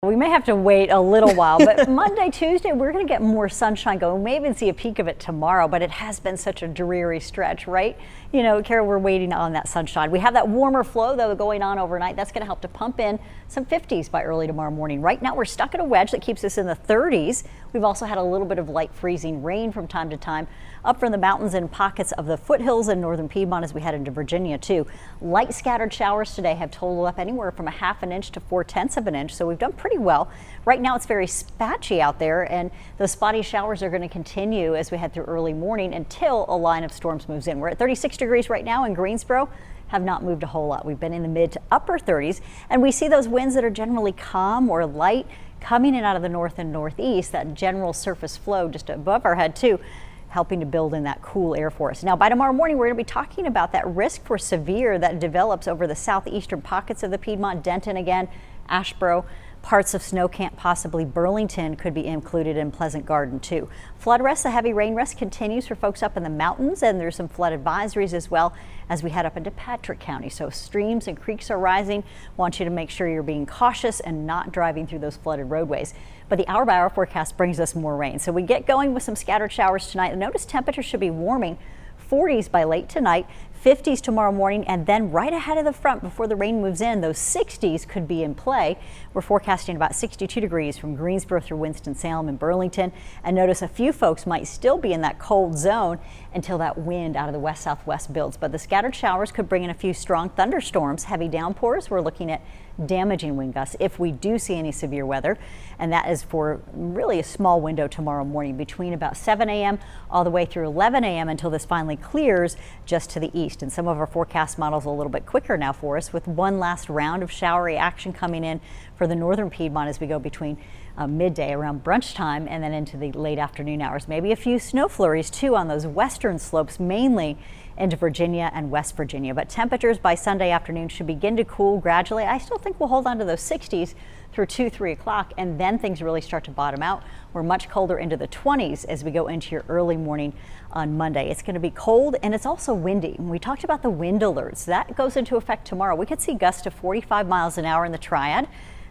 We may have to wait a little while, but Monday, Tuesday, we're going to get more sunshine going. We may even see a peek of it tomorrow, but it has been such a dreary stretch, right? You know, Carol, we're waiting on that sunshine. We have that warmer flow, though, going on overnight. That's going to help to pump in some 50s by early tomorrow morning. Right now, we're stuck in a wedge that keeps us in the 30s. We've also had a little bit of light freezing rain from time to time up from the mountains and pockets of the foothills in northern Piedmont as we head into Virginia, too. Light scattered showers today have totaled up anywhere from a ½ inch to 4/10 of an inch, so we've done pretty well. Right now, it's very spatchy out there, and those spotty showers are going to continue as we head through early morning until a line of storms moves in. We're at 36 degrees right now in Greensboro. Have not moved a whole lot. We've been in the mid to upper 30s, and we see those winds that are generally calm or light coming in out of the north and northeast. That general surface flow just above our head, too, helping to build in that cool air for us. Now, by tomorrow morning, we're going to be talking about that risk for severe that develops over the southeastern pockets of the Piedmont. Denton again, Asheboro, parts of Snow Camp, possibly Burlington could be included in Pleasant Garden too. Flood risk, the heavy rain risk continues for folks up in the mountains, and there's some flood advisories as well as we head up into Patrick County. So streams and creeks are rising. Want you to make sure you're being cautious and not driving through those flooded roadways. But the hour-by-hour forecast brings us more rain. So we get going with some scattered showers tonight. Notice temperatures should be warming. 40s by late tonight, 50s tomorrow morning, and then right ahead of the front before the rain moves in, those 60s could be in play. We're forecasting about 62 degrees from Greensboro through Winston-Salem and Burlington. And notice a few folks might still be in that cold zone until that wind out of the west-southwest builds. But the scattered showers could bring in a few strong thunderstorms, heavy downpours. We're looking at damaging wind gusts if we do see any severe weather, and that is for really a small window tomorrow morning between about 7 a.m. all the way through 11 a.m. until this finally clears just to the east. And some of our forecast models a little bit quicker now for us, with one last round of showery action coming in for the northern Piedmont as we go between midday around brunch time and then into the late afternoon hours. Maybe a few snow flurries too on those western slopes, mainly into Virginia and West Virginia. But temperatures by Sunday afternoon should begin to cool gradually. I still think we'll hold on to those 60s through 2-3 o'clock, and then things really start to bottom out. We're much colder into the 20s as we go into your early morning on Monday. It's going to be cold, and it's also windy. We talked about the wind alerts. That goes into effect tomorrow. We could see gusts to 45 miles an hour in the Triad.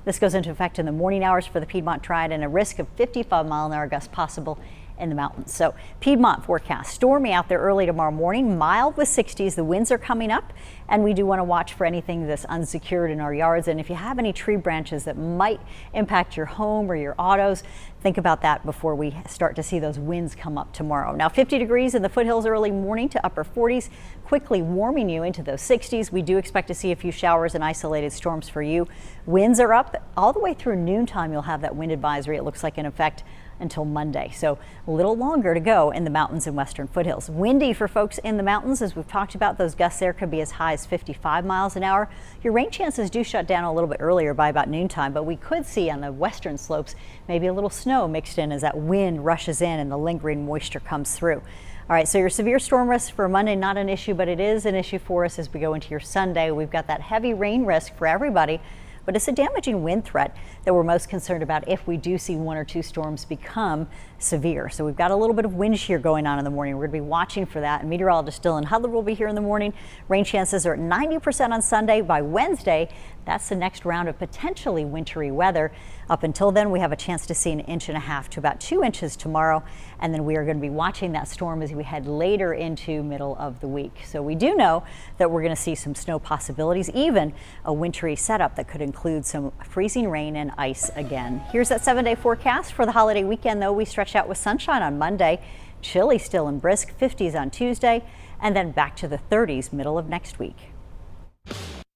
This goes into effect in the morning hours for the Piedmont Triad, and a risk of 55-mile-an-hour gusts possible in the mountains. So Piedmont forecast stormy out there early tomorrow morning, mild with 60s. The winds are coming up, and we do want to watch for anything that's unsecured in our yards. And if you have any tree branches that might impact your home or your autos, think about that before we start to see those winds come up tomorrow. Now 50 degrees in the foothills early morning to upper 40s, quickly warming you into those 60s. We do expect to see a few showers and isolated storms for you. Winds are up all the way through noontime. You'll have that wind advisory, it looks like, in effect until Monday. So a little longer to go in the mountains and western foothills. Windy for folks in the mountains, as we've talked about. Those gusts there could be as high as 55 miles an hour. Your rain chances do shut down a little bit earlier by about noontime, but we could see on the western slopes maybe a little snow mixed in as that wind rushes in and the lingering moisture comes through. All right, so your severe storm risk for Monday, not an issue, but it is an issue for us as we go into your Sunday. We've got that heavy rain risk for everybody, but it's a damaging wind threat that we're most concerned about if we do see one or two storms become severe. So we've got a little bit of wind shear going on in the morning. We're going to be watching for that. And meteorologist Dylan Hudler will be here in the morning. Rain chances are at 90% on Sunday. By Wednesday, that's the next round of potentially wintry weather. Up until then, we have a chance to see 1.5 inches to about 2 inches tomorrow. And then we are going to be watching that storm as we head later into middle of the week. So we do know that we're going to see some snow possibilities, even a wintry setup that could include some freezing rain and ice again. Here's that 7-day forecast for the holiday weekend, though. We stretch out with sunshine on Monday, chilly still and brisk, 50s on Tuesday, and then back to the 30s middle of next week.